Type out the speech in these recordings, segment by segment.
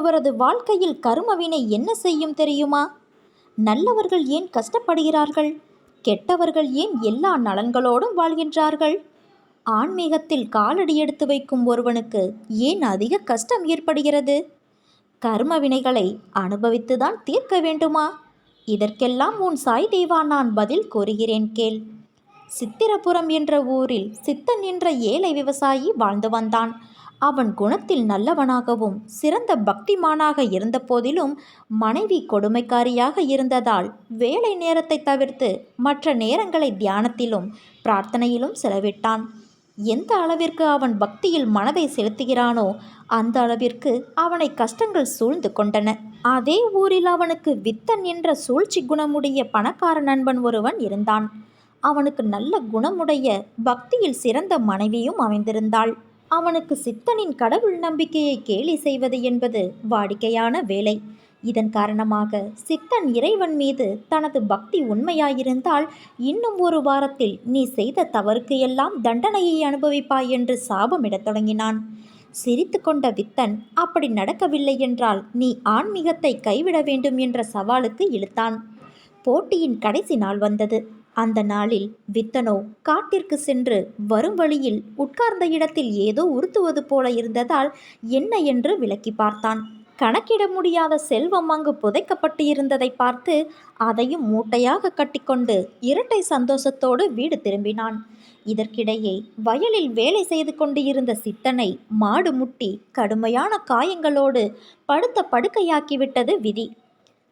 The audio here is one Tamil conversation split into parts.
அவரது வாழ்க்கையில் கர்மவினை என்ன செய்யும் தெரியுமா? நல்லவர்கள் ஏன் கஷ்டப்படுகிறார்கள்? கெட்டவர்கள் ஏன் எல்லா நலன்களோடும் வாழ்கின்றார்கள்? ஆன்மீகத்தில் காலடி எடுத்து வைக்கும் ஒருவனுக்கு ஏன் அதிக கஷ்டம் ஏற்படுகிறது? கர்ம வினைகளை அனுபவித்துதான் தீர்க்க வேண்டுமா? இதற்கெல்லாம் உன் சாய் தேவா நான் பதில் கூறுகிறேன் கேள். சித்திரபுரம் என்ற ஊரில் சித்தன் என்ற ஏழை விவசாயி வாழ்ந்து வந்தான். அவன் குணத்தில் நல்லவனாகவும் சிறந்த பக்திமானாக இருந்த போதிலும் மனைவி கொடுமைக்காரியாக இருந்ததால் வேலை நேரத்தை தவிர்த்து மற்ற நேரங்களை தியானத்திலும் பிரார்த்தனையிலும் செலவிட்டான். எந்த அளவிற்கு அவன் பக்தியில் மனதை செலுத்துகிறானோ அந்த அளவிற்கு அவனை கஷ்டங்கள் சூழ்ந்து கொண்டன. அதே ஊரில் அவனுக்கு வித்தன் என்ற சூழ்ச்சி குணமுடைய பணக்கார நண்பன் ஒருவன் இருந்தான். அவனுக்கு நல்ல குணமுடைய பக்தியில் சிறந்த மனைவியும் அமைந்திருந்தாள். அவனுக்கு சித்தனின் கடவுள் நம்பிக்கையை கேலி செய்வது என்பது வாடிக்கையான வேலை. இதன் காரணமாக சித்தன் இறைவன் மீது தனது பக்தி உண்மையாயிருந்தால் இன்னும் ஒரு வாரத்தில் நீ செய்த தவறுக்கு எல்லாம் தண்டனையை அனுபவிப்பாய் என்று சாபமிடத் தொடங்கினான். சிரித்து கொண்ட வித்தன் அப்படி நடக்கவில்லை என்றால் நீ ஆன்மீகத்தை கைவிட வேண்டும் என்ற சவாலுக்கு இழுத்தான். போட்டியின் கடைசி நாள் வந்தது. அந்த நாளில் வித்தனோ காட்டிற்கு சென்று வரும் வழியில் உட்கார்ந்த இடத்தில் ஏதோ உறுத்துவது போல இருந்ததால் என்ன என்று விளக்கி பார்த்தான். கணக்கிட முடியாத செல்வம் அங்கு புதைக்கப்பட்டு இருந்ததை பார்த்து அதையும் மூட்டையாக கட்டிக்கொண்டு இரட்டை சந்தோஷத்தோடு வீடு திரும்பினான். இதற்கிடையே வயலில் வேலை செய்து கொண்டு இருந்த சித்தனை மாடு முட்டி கடுமையான காயங்களோடு படுத்த படுக்கையாக்கிவிட்டது விதி.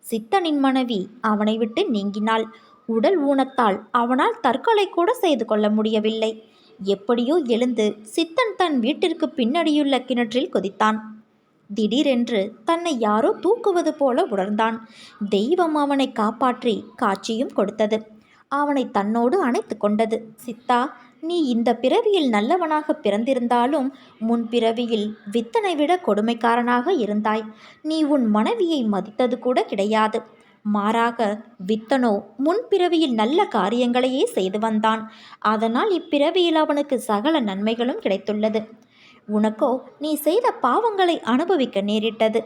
சித்தனின் மனைவி அவனை விட்டு நீங்கினாள். உடல் ஊனத்தால் அவனால் தற்கொலை கூட செய்து கொள்ள முடியவில்லை. எப்படியோ எழுந்து சித்தன் தன் வீட்டிற்கு பின்னடியுள்ள கிணற்றில் குதித்தான். திடீரென்று தன்னை யாரோ தூக்குவது போல உணர்ந்தான். தெய்வம் அவனை காப்பாற்றி காட்சியும் கொடுத்தது. அவனை தன்னோடு அணைத்து கொண்டது. சித்தா, நீ இந்த பிறவியில் நல்லவனாக பிறந்திருந்தாலும் முன்பிறவியில் வித்தனை விட கொடுமைக்காரனாக இருந்தாய். நீ உன் மனைவியை மதித்தது கூட கிடையாது. மாறாக வித்தனோ முன்பிறவியில் நல்ல காரியங்களையே செய்து வந்தான். அதனால் இப்பிறவியில் அவனுக்கு சகல நன்மைகளும் கிடைத்துள்ளது. உனக்கோ நீ செய்த பாவங்களை அனுபவிக்க நேரிட்டது.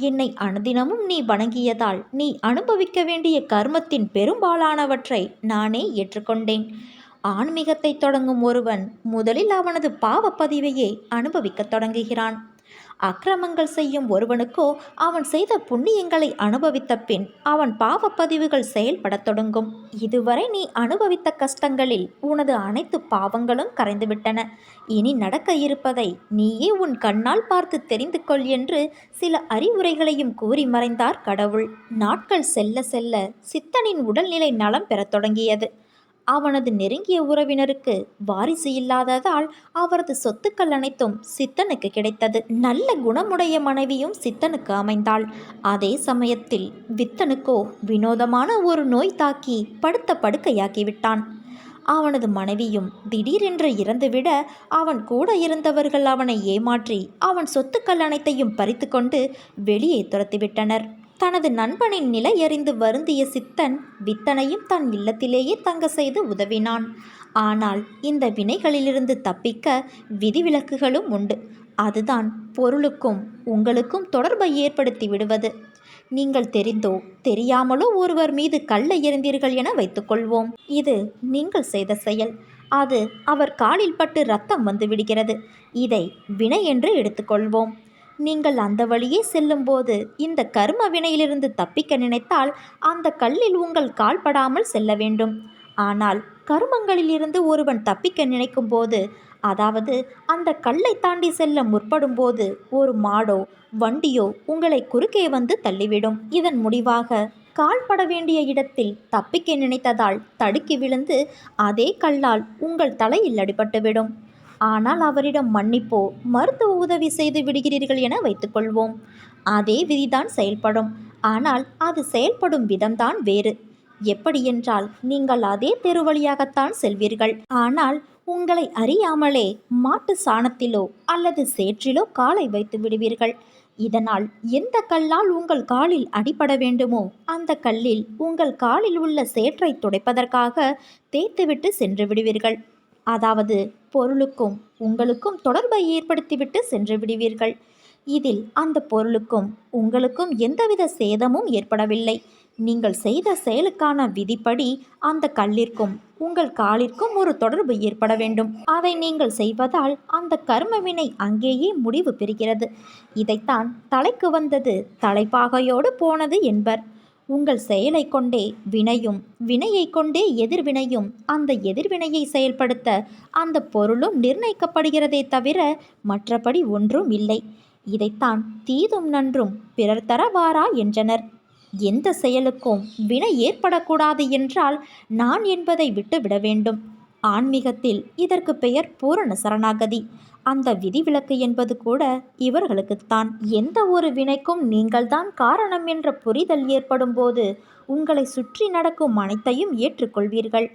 என்னை அனுதினமும் நீ வணங்கியதால் நீ அனுபவிக்க வேண்டிய கர்மத்தின் பெரும்பாலானவற்றை நானே ஏற்றுக்கொண்டேன். ஆன்மீகத்தை தொடங்கும் ஒருவன் முதலில் அவனது பாவப்பதிவையே அனுபவிக்கத் தொடங்குகிறான். அக்கிரமங்கள் செய்யும் ஒருவனுக்கோ அவன் செய்த புண்ணியங்களை அனுபவித்த பின் அவன் பாவப்பதிவுகள் செயல்படத் தொடங்கும். இதுவரை நீ அனுபவித்த கஷ்டங்களில் உனது அனைத்து பாவங்களும் கரைந்துவிட்டன. இனி நடக்க இருப்பதை நீயே உன் கண்ணால் பார்த்து தெரிந்து கொள் என்று சில அறிவுரைகளையும் கூறி மறைந்தார் கடவுள். நாட்கள் செல்ல செல்ல சித்தனின் உடல்நிலை நலம் பெறத் தொடங்கியது. அவனது நெருங்கிய உறவினருக்கு வாரிசு இல்லாததால் அவரது சொத்துக்கள் அனைத்தும் சித்தனுக்கு கிடைத்தது. நல்ல குணமுடைய மனைவியும் சித்தனுக்கு அமைந்தாள். அதே சமயத்தில் வித்தனுக்கோ வினோதமான ஒரு நோய் தாக்கி படுத்த படுக்கையாக்கிவிட்டான். அவனது மனைவியும் திடீரென்று இறந்துவிட அவன் கூட இருந்தவர்கள் அவனை ஏமாற்றி அவன் சொத்துக்கள் அனைத்தையும் பறித்து கொண்டு வெளியே துரத்திவிட்டனர். தனது நண்பனின் நிலை அறிந்து வருந்திய சித்தன் வித்தனையும் தன் இல்லத்திலேயே தங்க செய்து உதவினான். ஆனால் இந்த வினைகளிலிருந்து தப்பிக்க விதிவிலக்குகளும் உண்டு. அதுதான் பொருளுக்கும் உங்களுக்கும் தொடர்பை ஏற்படுத்தி விடுவது. நீங்கள் தெரிந்தோ தெரியாமலோ ஒருவர் மீது கல்லை எறிந்தீர்கள் என வைத்துக்கொள்வோம். இது நீங்கள் செய்த செயல். அது அவர் காலில் பட்டு ரத்தம் வந்து விடுகிறது. இதை வினை என்று எடுத்துக்கொள்வோம். நீங்கள் அந்த வழியே செல்லும்போது இந்த கர்ம வினையிலிருந்து தப்பிக்க நினைத்தால் அந்த கல்லில் உங்கள் கால் படாமல் செல்ல வேண்டும். ஆனால் கர்மங்களில் இருந்து ஒருவன் தப்பிக்க நினைக்கும் போது, அதாவது அந்த கல்லை தாண்டி செல்ல முற்படும் போது ஒரு மாடோ வண்டியோ உங்களை குறுக்கே வந்து தள்ளிவிடும். இதன் முடிவாக கால் பட வேண்டிய இடத்தில் தப்பிக்க நினைத்ததால் தடுக்கி விழுந்து அதே கல்லால் உங்கள் தலையில் அடிபட்டுவிடும். ஆனால் அவரிடம் மன்னிப்போ மருத்துவ உதவி செய்து விடுகிறீர்கள் என வைத்துக்கொள்வோம். அதே விதிதான் செயல்படும். ஆனால் அது செயல்படும் விதம்தான் வேறு. எப்படியென்றால் நீங்கள் அதே தெரு வழியாகத்தான் செல்வீர்கள். ஆனால் உங்களை அறியாமலே மாட்டு சாணத்திலோ அல்லது சேற்றிலோ காலை வைத்து விடுவீர்கள். இதனால் எந்த கல்லால் உங்கள் காலில் அடிபட வேண்டுமோ அந்த கல்லில் உங்கள் காலில் உள்ள சேற்றை துடைப்பதற்காக தேய்த்துவிட்டு சென்று விடுவீர்கள். அதாவது பொருளுக்கும் உங்களுக்கும் தொடர்பை ஏற்படுத்திவிட்டு சென்று விடுவீர்கள். இதில் அந்த பொருளுக்கும் உங்களுக்கும் எந்தவித சேதமும் ஏற்படவில்லை. நீங்கள் செய்த செயலுக்கான விதிப்படி அந்த கல்லிற்கும் உங்கள் காலிற்கும் ஒரு தொடர்பு ஏற்பட வேண்டும். அதை நீங்கள் செய்வதால் அந்த கர்மவினை அங்கேயே முடிவு பெறுகிறது. இதைத்தான் தலைக்கு வந்தது தலைப்பாகையோடு போனது என்பர். உங்கள் செயலை கொண்டே வினையும், வினையை கொண்டே எதிர்வினையும், அந்த எதிர்வினையை செயல்படுத்த அந்த பொருளும் நிர்ணயிக்கப்படுகிறதே தவிர மற்றபடி ஒன்றும் இல்லை. இதைத்தான் தீதும் நன்றும் பிறர் தரவாரா என்றனர். எந்த செயலுக்கும் வினை ஏற்படக்கூடாது என்றால் நான் என்பதை விட்டுவிட வேண்டும். ஆன்மீகத்தில் இதற்கு பெயர் பூரண சரணாகதி. அந்த விதிவிலக்கு என்பது கூட இவர்களுக்குத்தான். எந்த ஒரு வினைக்கும் நீங்கள்தான் காரணம் என்ற புரிதல் ஏற்படும் போது உங்களை சுற்றி நடக்கும் அனைத்தையும் ஏற்றுக்கொள்வீர்கள்.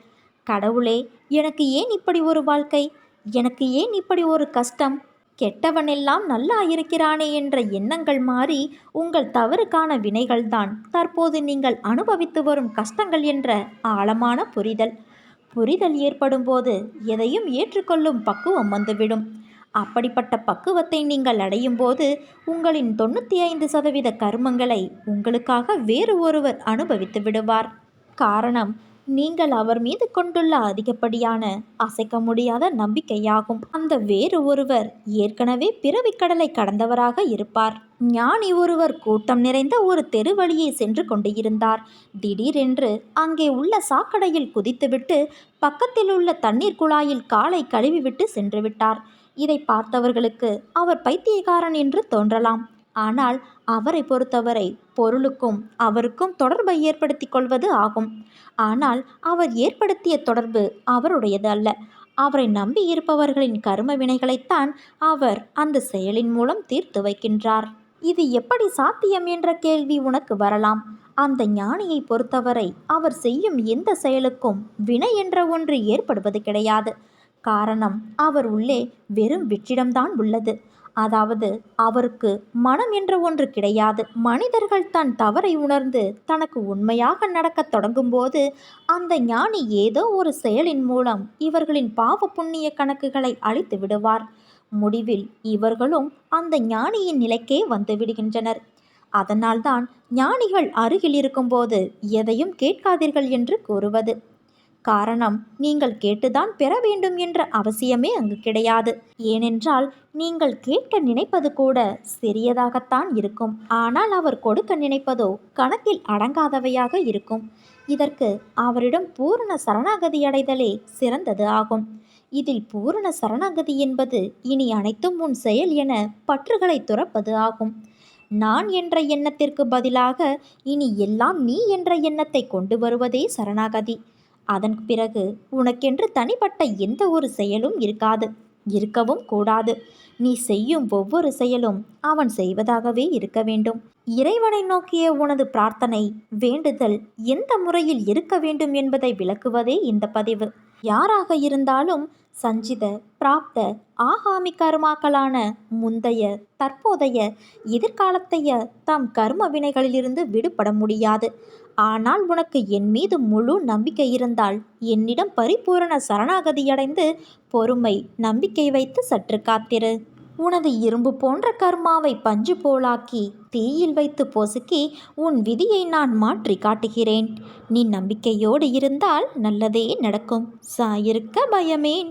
கடவுளே, எனக்கு ஏன் இப்படி ஒரு வாழ்க்கை, எனக்கு ஏன் இப்படி ஒரு கஷ்டம், கெட்டவனெல்லாம் நல்லா இருக்கிறானே என்ற எண்ணங்கள் மாறி உங்கள் தவறுக்கான வினைகள்தான் தற்போது நீங்கள் அனுபவித்து வரும் கஷ்டங்கள் என்ற ஆழமான புரிதல் ஏற்படும் போது எதையும் ஏற்றுக்கொள்ளும் பக்குவம் வந்துவிடும். அப்படிப்பட்ட பக்குவத்தை நீங்கள் அடையும் போது உங்களின் 95% கர்மங்களை உங்களுக்காக வேறு ஒருவர் அனுபவித்து விடுவார். காரணம், நீங்கள் அவர் மீது கொண்டுள்ள அதிகப்படியான அசைக்க முடியாத நம்பிக்கையாகும். அந்த வேறு ஒருவர் ஏற்கனவே பிறவிக்கடலை கடந்தவராக இருப்பார். ஞானி ஒருவர் கூட்டம் நிறைந்த ஒரு தெரு வழியே சென்று கொண்டு இருந்தார். திடீரென்று அங்கே உள்ள சாக்கடையில் குதித்துவிட்டு பக்கத்தில் உள்ள தண்ணீர் குழாயில் காலை கழுவிவிட்டு சென்று விட்டார். இதை பார்த்தவர்களுக்கு அவர் பைத்தியக்காரன் என்று தோன்றலாம். ஆனால் அவரை பொறுத்தவரை பொருளுக்கும் அவருக்கும் தொடர்பை ஏற்படுத்தி கொள்வது ஆகும். ஆனால் அவர் ஏற்படுத்திய தொடர்பு அவருடையது அல்ல. அவரை நம்பி இருப்பவர்களின் கர்ம வினைகளைத்தான் அவர் அந்த செயலின் மூலம் தீர்த்து வைக்கின்றார். இது எப்படி சாத்தியம் என்ற கேள்வி உனக்கு வரலாம். அந்த ஞானியை பொறுத்தவரை அவர் செய்யும் எந்த செயலுக்கும் வினை என்ற ஒன்று ஏற்படுவது கிடையாது. காரணம், அவர் உள்ளே வெறும் வெற்றிடம்தான் உள்ளது. அதாவது அவருக்கு மனம் என்ற ஒன்று கிடையாது. மனிதர்கள் தன் தவறை உணர்ந்து தனக்கு உண்மையாக நடக்கத் தொடங்கும்போது அந்த ஞானி ஏதோ ஒரு செயலின் மூலம் இவர்களின் பாவ புண்ணிய கணக்குகளை அழித்து விடுவார். முடிவில் இவர்களும் அந்த ஞானியின் நிலைக்கே வந்து விடுகின்றனர். அதனால்தான் ஞானிகள் அருகில் இருக்கும்போது எதையும் கேட்காதீர்கள் என்று கூறுவது. காரணம், நீங்கள் கேட்டுதான் பெற வேண்டும் என்ற அவசியமே அங்கு கிடையாது. ஏனென்றால் நீங்கள் கேட்க நினைப்பது கூட சிறியதாகத்தான் இருக்கும். ஆனால் அவர் கொடுக்க நினைப்பதோ கணக்கில் அடங்காதவையாக இருக்கும். இதற்கு அவரிடம் பூரண சரணாகதி அடைதலே சிறந்தது ஆகும். இதில் பூரண சரணாகதி என்பது இனி அனைத்தும் உன் செயல் என பற்றுகளை துறப்பது ஆகும். நான் என்ற எண்ணத்திற்கு பதிலாக இனி எல்லாம் நீ என்ற எண்ணத்தை கொண்டு வருவதே சரணாகதி. அதன் பிறகு உனக்கென்று தனிப்பட்ட எந்த ஒரு செயலும் இருக்காது, இருக்கவும் கூடாது. நீ செய்யும் ஒவ்வொரு செயலும் அவன் செய்வதாகவே இருக்க வேண்டும். இறைவனை நோக்கிய உனது பிரார்த்தனை, வேண்டுதல் எந்த முறையில் இருக்க வேண்டும் என்பதை விளக்குவதே இந்த பதிவு. யாராக இருந்தாலும் சஞ்சித, பிராப்த, ஆகாமி கர்மாக்களான முந்தைய, தற்போதைய, எதிர்காலத்தைய தம் கர்ம வினைகளிலிருந்து விடுபட முடியாது. ஆனால் உனக்கு என் மீது முழு நம்பிக்கை இருந்தால் என்னிடம் பரிபூரண சரணாகதியடைந்து பொறுமை, நம்பிக்கை வைத்து சற்று காத்திரு. உனது இரும்பு போன்ற கர்மாவை பஞ்சு போலாக்கி தீயில் வைத்து பொசுக்கி உன் விதியை நான் மாற்றி காட்டுகிறேன். நீ நம்பிக்கையோடு இருந்தால் நல்லதே நடக்கும். சாயிருக்க பயமேன்.